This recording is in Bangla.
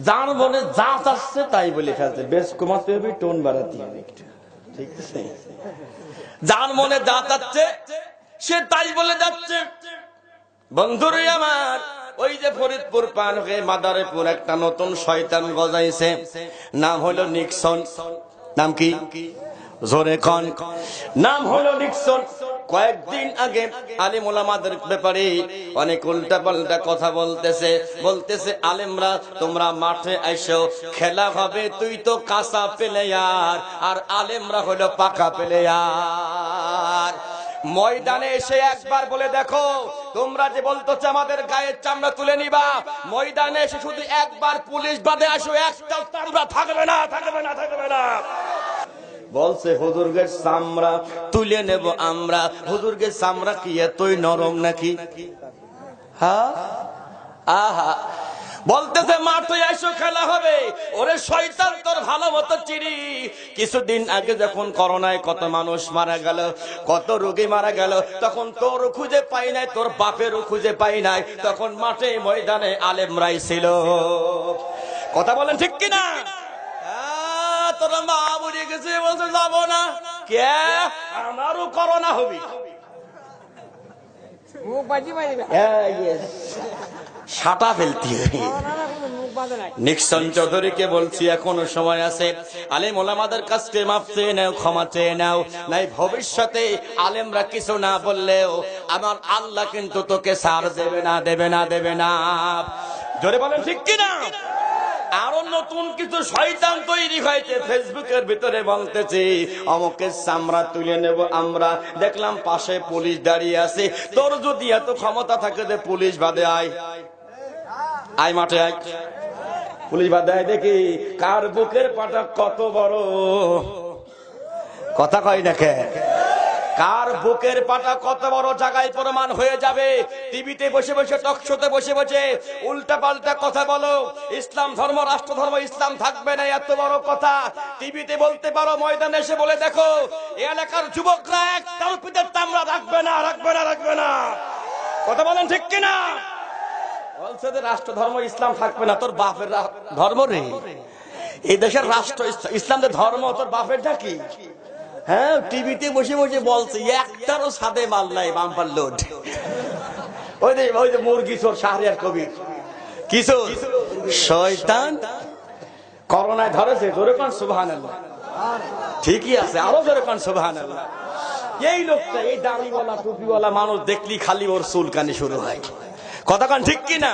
যার মনে যা চাচ্ছে তাই বলে ফেলছে, বেশ কমাতে হবে, টোন বাড়াতে হবে একটু, ঠিক আছে? যার মনে যা চাচ্ছে সে তাই বলে যাচ্ছে। বন্ধুরে আমার, ওই যে ফরিদপুর পার হয়ে মাদারীপুর একটা নতুন শয়তান গজাইছে, নাম হলো নিক্সন। নাম কি? জোরে কোন? নাম হলো নিক্সন। কয়েকদিন আগে আলেম ওলামাদের ব্যাপারে অনেক উল্টা পাল্টা কথা বলতেছে আলেমরা তোমরা মাঠে আইসো, খেলা হবে, তুই তো কাঁচা প্লেয়ার আর আলেমরা হলো পাকা প্লেয়ার। ময়দানে এসে একবার বলে দেখো, তোমরা যে বলতেছো আমাদের গায়ের চামড়া তুলে নিবা, ময়দানে এসে শুধু একবার পুলিশ বাদে আসো, একটা চামড়া থাকবে না, থাকবে না, থাকবে না। বলছে হুজুরকে চামড়া তুলে নেব আমরা। হুজুরকে চামড়া কি এতই নরম নাকি? হ্যাঁ, আহা। বলতেছে মাঠে এসো, খেলা হবে। ওরে শয়তান, তোর ভালো মতো চিনি। কিছুদিন আগে যখন করোনায় কত মানুষ মারা গেল, কত রোগী মারা গেল, তখন তোর খুঁজে পাই নাই, তোর বাপেরও খুঁজে পাই নাই, তখন মাঠে ময়দানে আলেমরাই ছিল। কথা বলেন ঠিক কিনা? তোরা মা বুঝে গেছে, বলছে যাবো না। কে? আমারও করোনা হবে। সাটা ফেলতি। নিক্সন চৌধুরীকে বলছি এখনো সময় আছে, আলেম ওলামাদের কাছ থেকে মাফ চেয়ে নাও, ক্ষমা চেয়ে নাও, নাই ভবিষ্যতে আলেমরা কিছু না বললেও আমার আল্লাহ কিন্তু তোকে ছাড় দেবে না, দেবে না, দেবে না। জোরে বলেন ঠিক কিনা? আরো নতুন কিছু শয়তান তৈরি হয়েছে ফেসবুকের ভিতরে, বলতেছে অমুকের চামড়া তুলে নেব আমরা। দেখলাম পাশে পুলিশ দাঁড়িয়ে আছে, তোর যদি এত ক্ষমতা থাকে যে পুলিশ বাদে আয়, আয় মাঠে আয়, পুলিশ বাদে আয়, দেখি কার বুকের পাটা কত বড়। কথা কয় না কে? কার বুকের পাটা কত বড় জায়গায় প্রমাণ হয়ে যাবে। টিভিতে বসে বসে, টকশোতে বসে বসে উল্টা পাল্টা কথা বলো, ইসলাম ধর্ম, রাষ্ট্র ধর্ম, ইসলাম থাকবে না, এত বড় কথা টিভিতে বলতে পারো, ময়দানে এসে বলে দেখো এই এলাকার যুবকরা একটাও পিঠের চামড়া রাখবে না, রাখবে না, রাখবে না। কথা বলেন ঠিক কিনা? বলছে যে রাষ্ট্র ধর্ম, ইসলাম থাকবে না। তোর বাপের ধর্ম রে, এই দেশের রাষ্ট্র ইসলাম ধর্ম, তোর বাপের ডাকি। হ্যাঁ, টিভিতে বসে বসে বলছে, একটারও সাদে মাল নাই, বাম্পার লোড। ওই যে মুরগি চোর শাহরিয়ার কবির কিছু শয়তান করোনায় ধরেছে। জোরে কান সুবহানাল্লাহ। ঠিকই আছে, আরো জোরে কান সুবহানাল্লাহ। এই লোকটা, এই দাড়িওয়ালা টুপিওয়ালা মানুষ দেখলি খালি ওর চুলকানি শুরু হয়। কথা কান ঠিক কিনা?